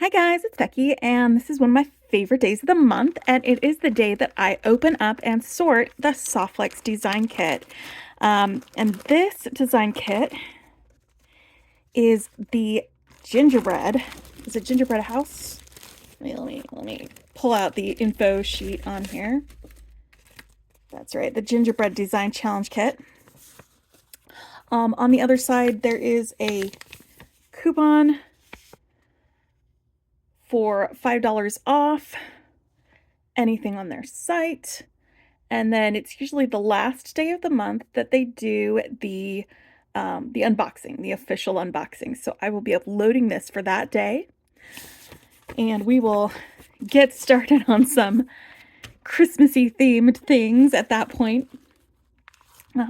Hi guys, it's Becky, and this is one of my favorite days of the month, and it is the day that I open up and sort the Softflex design kit. And this design kit is the gingerbread. Is it gingerbread house? Let me pull out the info sheet on here. That's right, the gingerbread design challenge kit. On the other side, there is a coupon for $5 off anything on their site. And then it's usually the last day of the month that they do the unboxing, the official unboxing. So I will be uploading this for that day, and we will get started on some Christmassy themed things at that point,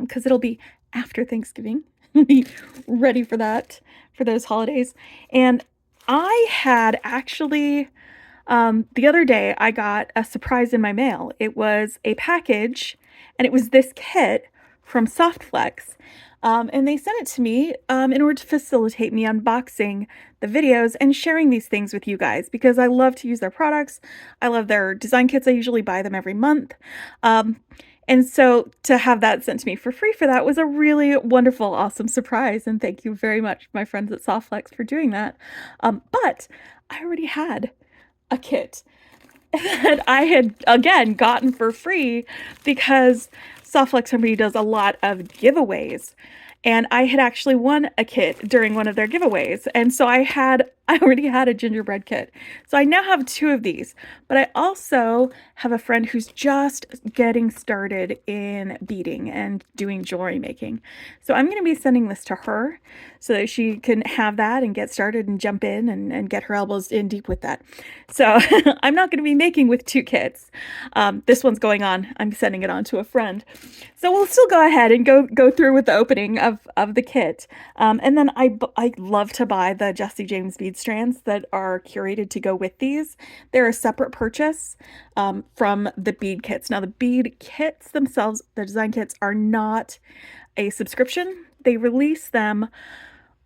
because it'll be after Thanksgiving. Be ready for that, for those holidays. And I had actually the other day I got a surprise in my mail. It was a package, and it was this kit from Softflex. And they sent it to me in order to facilitate me unboxing the videos and sharing these things with you guys, because I love to use their products. I love their design kits. I usually buy them every month. And so to have that sent to me for free for that was a really wonderful, awesome surprise. And thank you very much, my friends at Softflex, for doing that. But I already had a kit that I had, again, gotten for free because Softflex Company does a lot of giveaways. And I had actually won a kit during one of their giveaways. And so I already had a gingerbread kit. So I now have two of these. But I also have a friend who's just getting started in beading and doing jewelry making. So I'm going to be sending this to her so that she can have that and get started and jump in and get her elbows in deep with that. So I'm not going to be making with two kits. This one's going on. I'm sending it on to a friend. So we'll still go ahead and go through with the opening of the kit. And then I love to buy the Jesse James bead strands that are curated to go with these. They're a separate purchase from the bead kits. Now, the bead kits themselves, the design kits, are not a subscription. They release them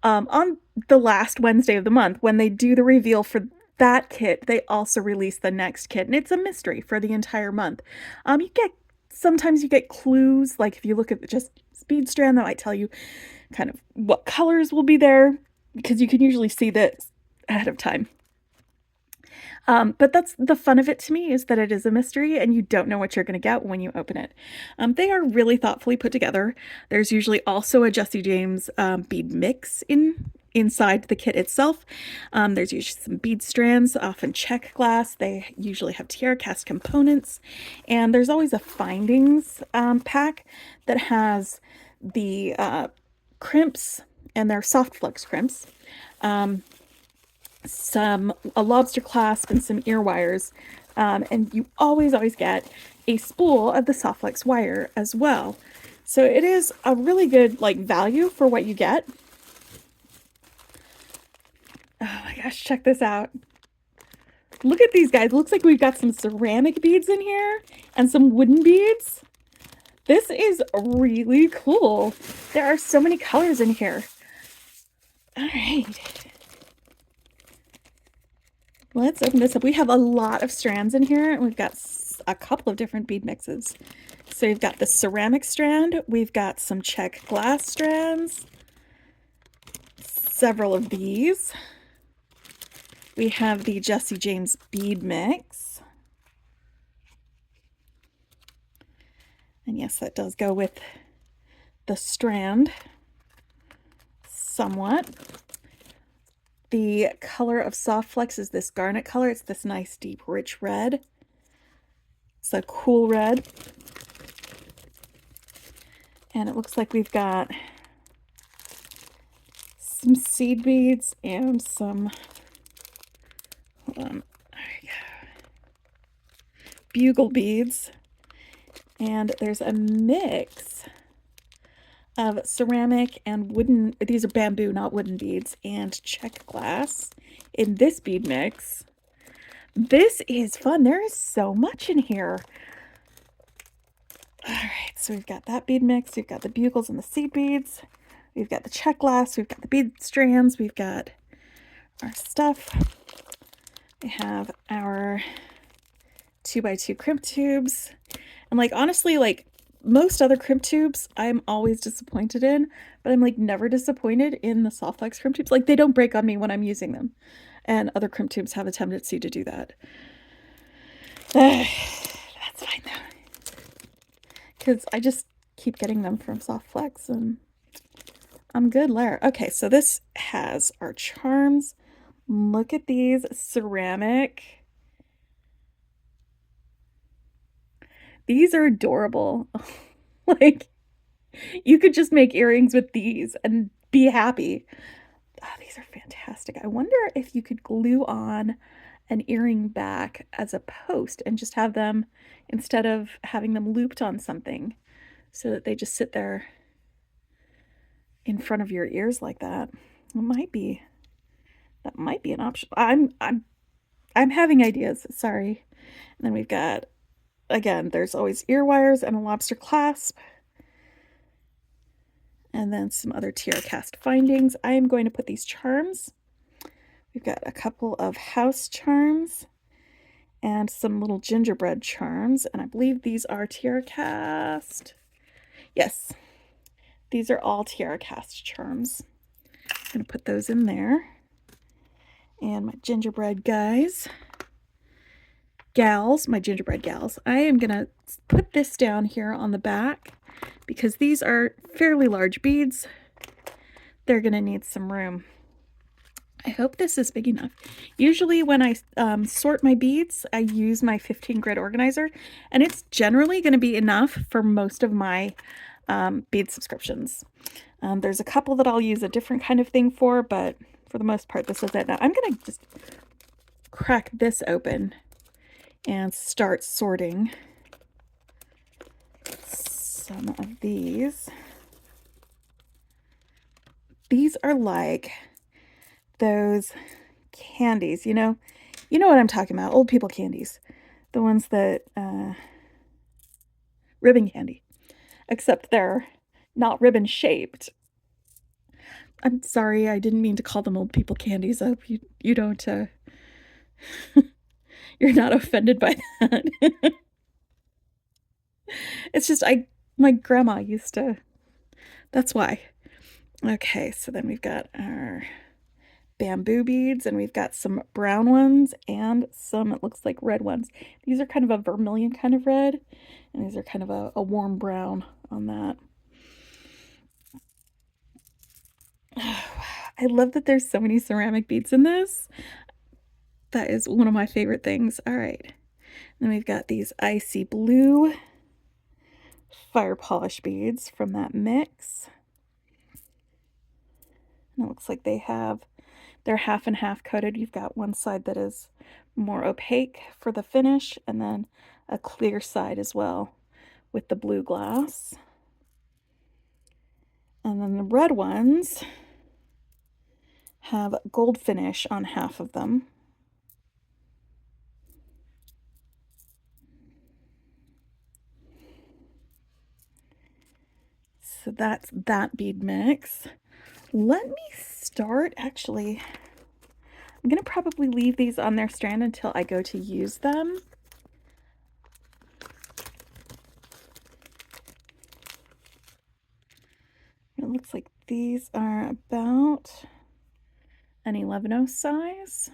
on the last Wednesday of the month. When they do the reveal for that kit, they also release the next kit, and it's a mystery for the entire month. Sometimes you get clues, like if you look at just bead strand, that might tell you kind of what colors will be there, because you can usually see this ahead of time. But that's the fun of it to me, is that it is a mystery and you don't know what you're going to get when you open it. They are really thoughtfully put together. There's usually also a Jesse James bead mix inside the kit itself. There's usually some bead strands, often check glass. They usually have tiara cast components, and there's always a findings pack that has the crimps, and they're Softflex crimps, a lobster clasp, and some ear wires. And you always get a spool of the Softflex wire as well. So it is a really good value for what you get. Oh my gosh, check this out. Look at these guys. It looks like we've got some ceramic beads in here and some wooden beads. This is really cool. There are so many colors in here. All right. Let's open this up. We have a lot of strands in here, and we've got a couple of different bead mixes. So we've got the ceramic strand. We've got some check glass strands. Several of these. We have the Jesse James bead mix. And yes, that does go with the strand somewhat. The color of Softflex is this garnet color. It's this nice, deep, rich red. It's a cool red. And it looks like we've got some seed beads and some, hold on, there we go, bugle beads. And there's a mix of ceramic and wooden, these are bamboo, not wooden beads, and check glass in this bead mix. This is fun. There is so much in here. All right, so we've got that bead mix, we've got the bugles and the seed beads, we've got the check glass, we've got the bead strands, we've got our stuff. We have our 2x2 crimp tubes. And like, honestly, like most other crimp tubes, I'm always disappointed in, but I'm like never disappointed in the Softflex crimp tubes. Like they don't break on me when I'm using them. And other crimp tubes have a tendency to do that. That's fine though. Because I just keep getting them from Softflex and I'm good there. Okay, so this has our charms. Look at these ceramic. These are adorable. Like, you could just make earrings with these and be happy. Oh, these are fantastic. I wonder if you could glue on an earring back as a post and just have them, instead of having them looped on something, so that they just sit there in front of your ears like that. It might be, that might be an option. I'm having ideas. Sorry. And then we've got, again, there's always ear wires and a lobster clasp. And then some other tiara cast findings. I am going to put these charms. We've got a couple of house charms and some little gingerbread charms. And I believe these are tiara cast. Yes, these are all tiara cast charms. I'm going to put those in there. And my gingerbread gals, my gingerbread gals. I am going to put this down here on the back because these are fairly large beads. They're going to need some room. I hope this is big enough. Usually when I sort my beads, I use my 15 grit organizer, and it's generally going to be enough for most of my bead subscriptions. There's a couple that I'll use a different kind of thing for, but for the most part, this is it. Now I'm going to just crack this open and start sorting some of these. These are like those candies, you know what I'm talking about, old people candies, the ones that ribbon candy, except they're not ribbon shaped. I'm sorry, I didn't mean to call them old people candies. I hope you don't you're not offended by that. It's just my grandma used to, that's why. Okay, so then we've got our bamboo beads, and we've got some brown ones and some, it looks like, red ones. These are kind of a vermilion kind of red, and these are kind of a warm brown on that. I love that there's so many ceramic beads in this. That is one of my favorite things. All right, then we've got these icy blue fire polish beads from that mix. And it looks like they're half and half coated. You've got one side that is more opaque for the finish, and then a clear side as well with the blue glass. And then the red ones have gold finish on half of them. So that's that bead mix. Let me start, actually, I'm going to probably leave these on their strand until I go to use them. It looks like these are about an 11/0 size.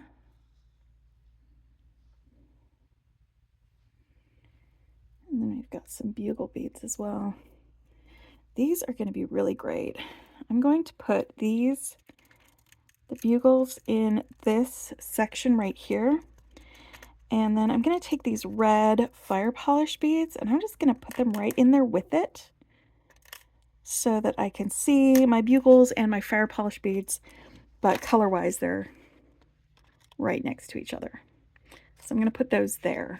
And then we've got some bugle beads as well. These are going to be really great. I'm going to put the bugles in this section right here. And then I'm going to take these red fire polish beads and I'm just going to put them right in there with it so that I can see my bugles and my fire polish beads, but color-wise they're right next to each other. So I'm going to put those there.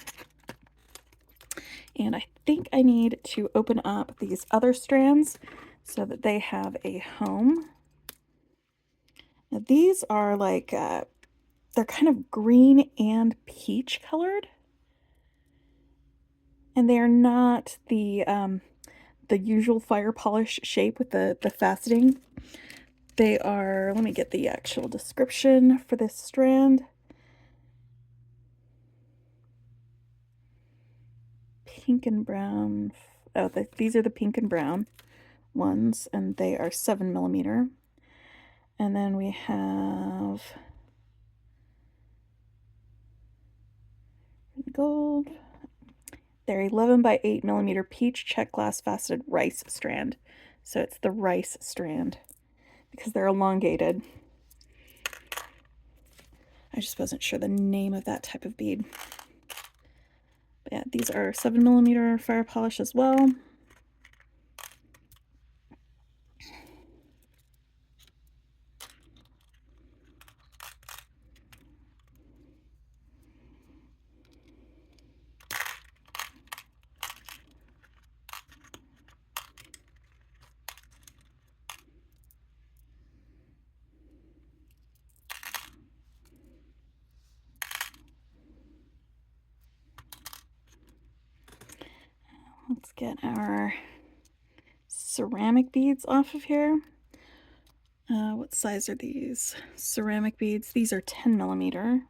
And I think I need to open up these other strands so that they have a home. Now these are like, they're kind of green and peach colored. And they are not the usual fire polish shape with the faceting. They are, let me get the actual description for this strand. pink and brown. Oh, these are the pink and brown ones, and they are 7mm. And then we have gold. They're 11 by 8mm peach check glass faceted rice strand. So it's the rice strand because they're elongated. I just wasn't sure the name of that type of bead. But yeah, these are 7mm fire polish as well. Let's get our ceramic beads off of here. What size are these? Ceramic beads. These are 10mm.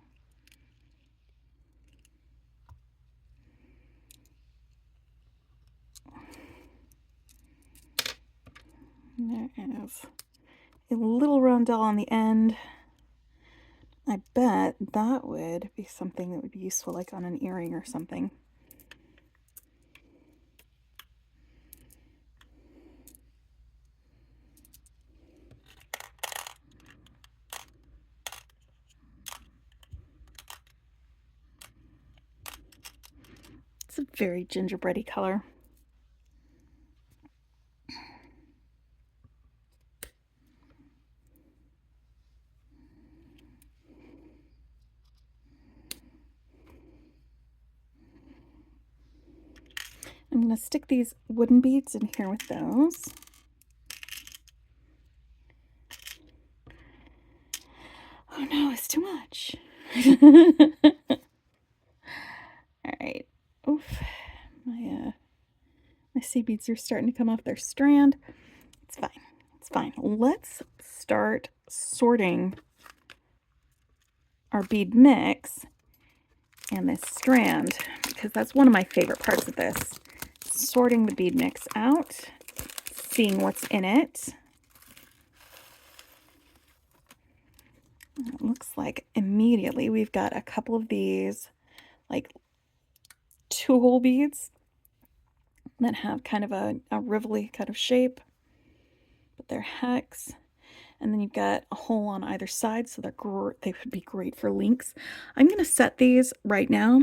There is a little rondelle on the end. I bet that would be something that would be useful, like on an earring or something. It's a very gingerbready color. I'm going to stick these wooden beads in here with those. Oh no, it's too much. All right. Oof. My seed beads are starting to come off their strand. It's fine. It's fine. Let's start sorting our bead mix and this strand, because that's one of my favorite parts of this. Sorting the bead mix out, seeing what's in it. It looks like immediately we've got a couple of these like 2-hole beads that have kind of a rivelly kind of shape, but they're hex. And then you've got a hole on either side, so they would be great for links. I'm going to set these right now,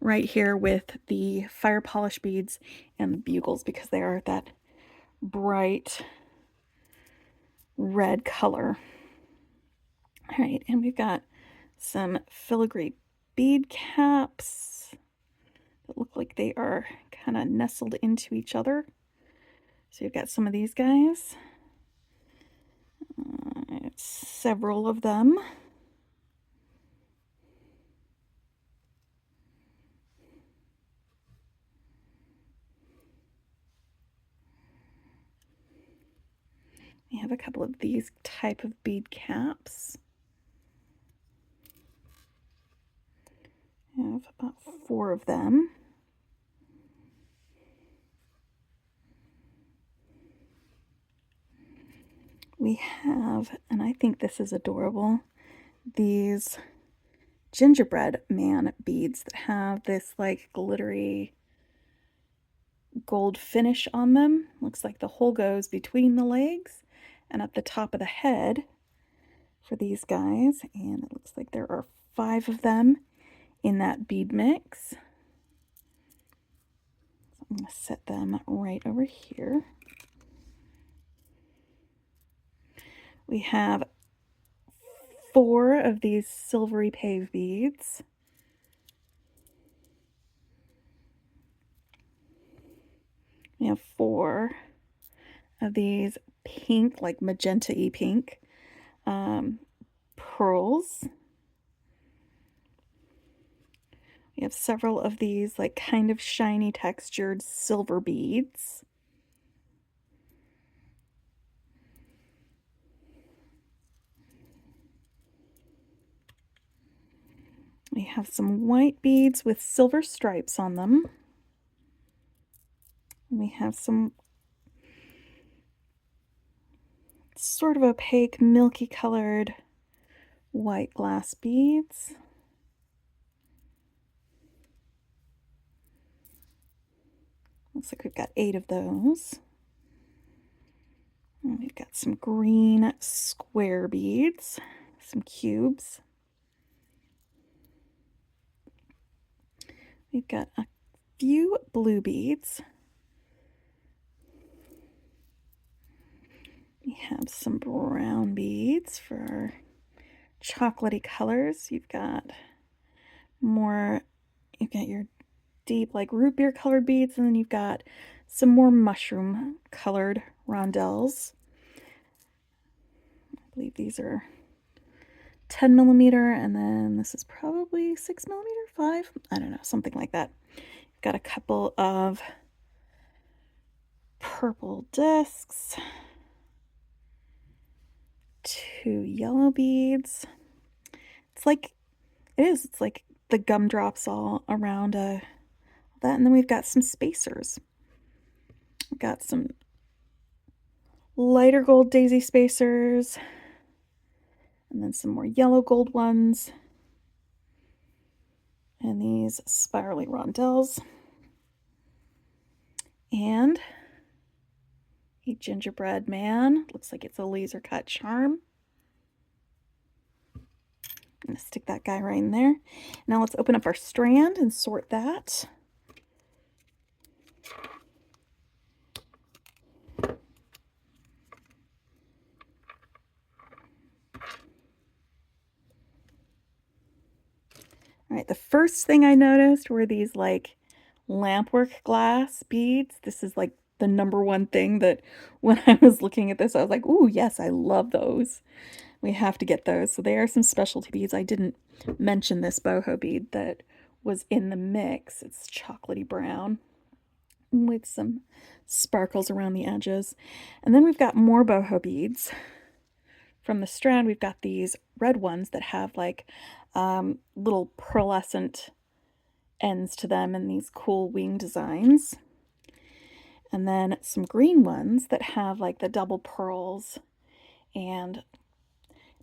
right here with the fire polish beads and the bugles, because they are that bright red color. All right, and we've got some filigree bead caps that look like they are kind of nestled into each other. So you've got some of these guys. Several of them. We have a couple of these type of bead caps. We have about 4 of them. We have, and I think this is adorable, these gingerbread man beads that have this like glittery gold finish on them. Looks like the hole goes between the legs and at the top of the head for these guys. And it looks like there are 5 of them in that bead mix. So I'm going to set them right over here. We have 4 of these silvery pave beads. We have 4 of these pink, like magenta-y pink pearls. We have several of these like kind of shiny textured silver beads. We have some white beads with silver stripes on them. And we have some sort of opaque, milky colored white glass beads. Looks like we've got 8 of those. And we've got some green square beads, some cubes. We've got a few blue beads. We have some brown beads for our chocolatey colors. You've got your deep, like root beer colored beads, and then you've got some more mushroom colored rondelles. I believe these are 10 millimeter, and then this is probably 6 millimeter, 5, I don't know, something like that. Got a couple of purple discs, 2 yellow beads. It's like the gumdrops all around that, and then we've got some spacers. We've got some lighter gold daisy spacers, and then some more yellow gold ones, and these spirally rondelles, and a gingerbread man. Looks like it's a laser cut charm. I'm going to stick that guy right in there. Now let's open up our strand and sort that. All right, the first thing I noticed were these like lampwork glass beads. This is like the number one thing that when I was looking at this, I was like, ooh, yes, I love those. We have to get those. So they are some specialty beads. I didn't mention this boho bead that was in the mix. It's chocolatey brown with some sparkles around the edges. And then we've got more boho beads. From the strand, we've got these red ones that have like little pearlescent ends to them and these cool wing designs. And then some green ones that have like the double pearls, and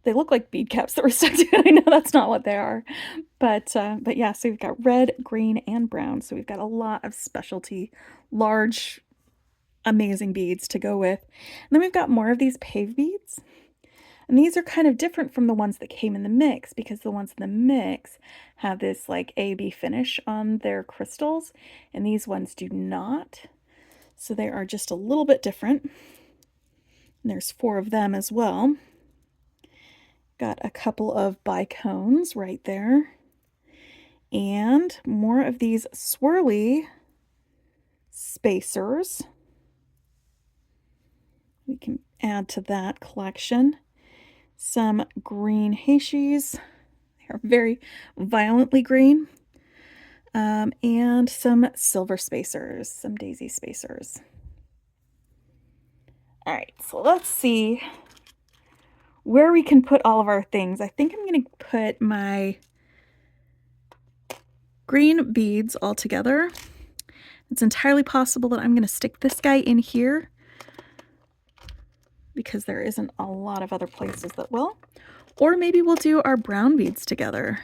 they look like bead caps that were stuck to it. I know that's not what they are, but yeah, so we've got red, green, and brown. So we've got a lot of specialty, large, amazing beads to go with. And then we've got more of these pave beads. And these are kind of different from the ones that came in the mix, because the ones in the mix have this like AB finish on their crystals, and these ones do not. So they are just a little bit different. And there's 4 of them as well. Got a couple of bicones right there. And more of these swirly spacers. We can add to that collection. Some green heishis. They are very violently green. And some silver spacers, some daisy spacers. All right, so let's see where we can put all of our things. I think I'm going to put my green beads all together. It's entirely possible that I'm going to stick this guy in here, because there isn't a lot of other places that will. Or maybe we'll do our brown beads together.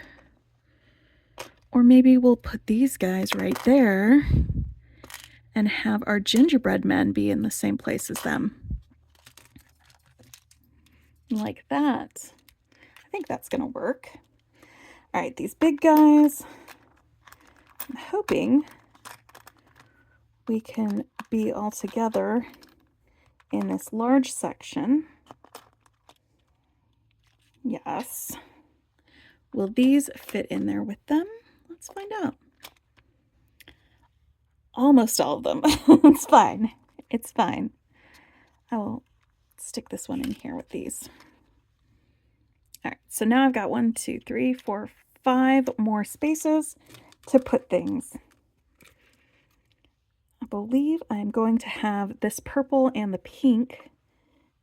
Or maybe we'll put these guys right there and have our gingerbread men be in the same place as them. Like that. I think that's going to work. All right, these big guys, I'm hoping we can be all together in this large section. Yes. Will these fit in there with them? Let's find out. Almost all of them. It's fine. It's fine. I will stick this one in here with these. All right, so now I've got 1, 2, 3, 4, 5 more spaces to put things. I believe I'm going to have this purple and the pink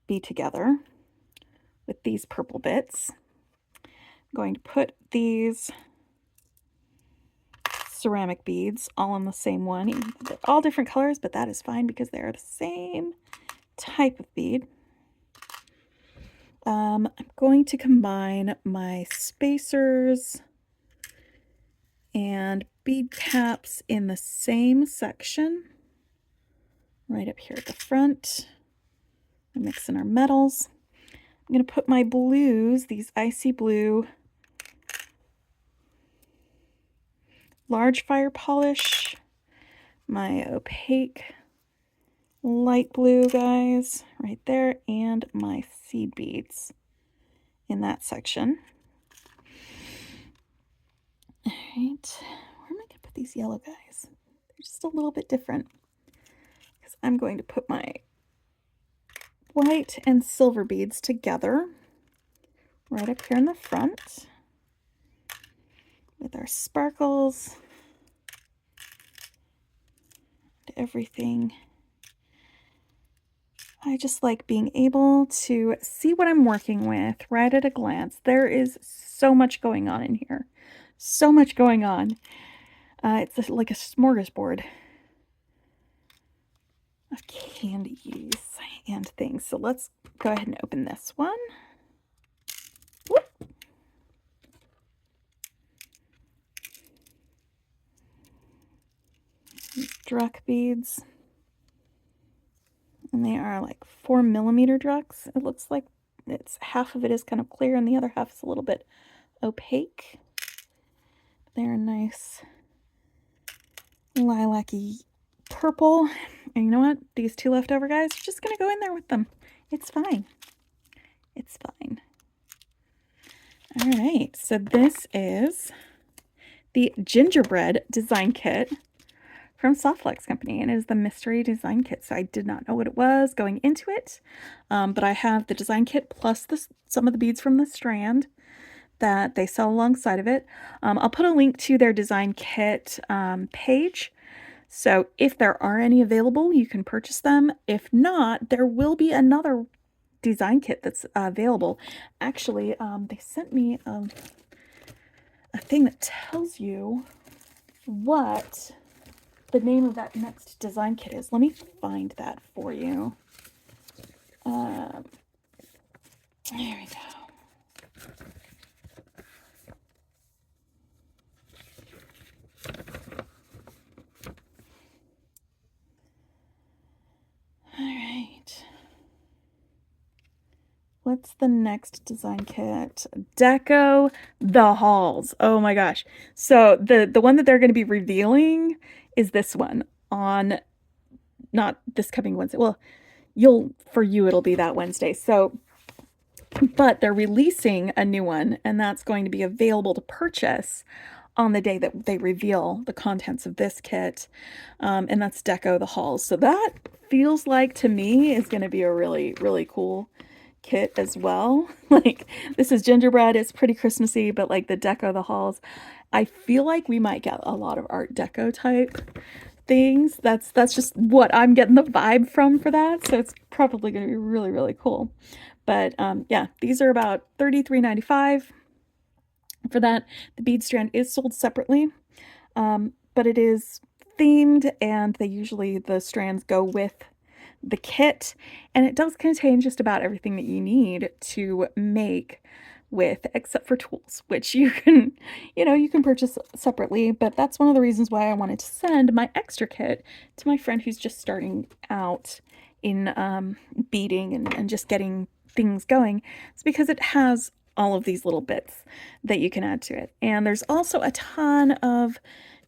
be together with these purple bits. I'm going to put these ceramic beads, all in the same one. They're all different colors, but that is fine because they're the same type of bead. I'm going to combine my spacers and bead caps in the same section, right up here at the front. I'm mixing our metals. I'm going to put my blues, these icy blue large fire polish, my opaque light blue guys right there, and my seed beads in that section. All right, where am I going to put these yellow guys? They're just a little bit different because I'm going to put my white and silver beads together right up here in the front with our sparkles and everything. I just like being able to see what I'm working with right at a glance. There is so much going on in here. So much going on. It's like a smorgasbord of candies and things. So let's go ahead and open this one. Whoop. Druck beads. And they are like 4mm drucks. It looks like it's half of it is kind of clear and the other half is a little bit opaque. They're nice lilac-y purple. And you know what? These two leftover guys are just going to go in there with them. It's fine. It's fine. All right. So this is the Gingerbread design kit from Softflex company, and it is the mystery design kit. So I did not know what it was going into it, but I have the design kit plus some of the beads from the strand that they sell alongside of it. I'll put a link to their design kit page. So if there are any available, you can purchase them. If not, there will be another design kit that's available. Actually, they sent me a thing that tells you what the name of that next design kit is. Let me find that for you. There we go. All right. What's the next design kit? Deco the Halls. Oh my gosh. So the one that they're going to be revealing is this one on not this coming Wednesday. Well, for you it'll be that Wednesday. So but they're releasing a new one, and that's going to be available to purchase on the day that they reveal the contents of this kit, and that's Deco the Halls. So that feels like, to me, is going to be a really, really cool kit as well. Like, this is Gingerbread, it's pretty Christmassy, but like the Deco the Halls, I feel like we might get a lot of Art Deco type things. That's just what I'm getting the vibe from for that, so it's probably going to be really, really cool. But yeah, these are about $33.95 for that. The bead strand is sold separately, but it is themed, and the strands go with the kit, and it does contain just about everything that you need to make with, except for tools, which you can purchase separately. But that's one of the reasons why I wanted to send my extra kit to my friend who's just starting out in beading and just getting things going. It's because it has all of these little bits that you can add to it. And there's also a ton of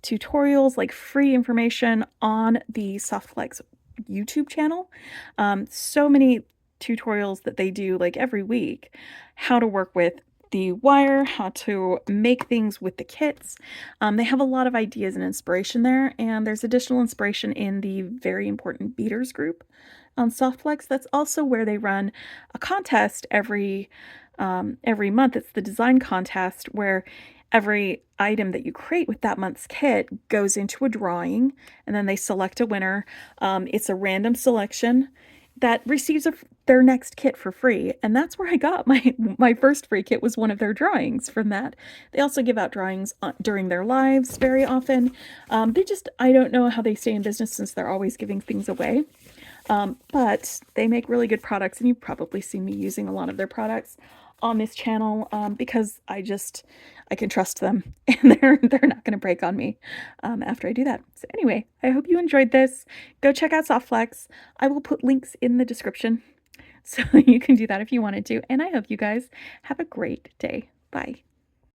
tutorials, like free information on the Softflex YouTube channel. So many tutorials that they do like every week, how to work with the wire, how to make things with the kits. They have a lot of ideas and inspiration there, and there's additional inspiration in the very important beaders group on Softflex. That's also where they run a contest every month. It's the design contest, where every item that you create with that month's kit goes into a drawing, and then they select a winner. It's a random selection that receives their next kit for free, and that's where I got my first free kit was one of their drawings from that. They also give out drawings during their lives very often. I don't know how they stay in business since they're always giving things away. But they make really good products, and you've probably seen me using a lot of their products on this channel because I can trust them, and they're not going to break on me after I do that. So anyway, I hope you enjoyed this. Go check out Softflex. I will put links in the description, so you can do that if you wanted to. And I hope you guys have a great day. Bye.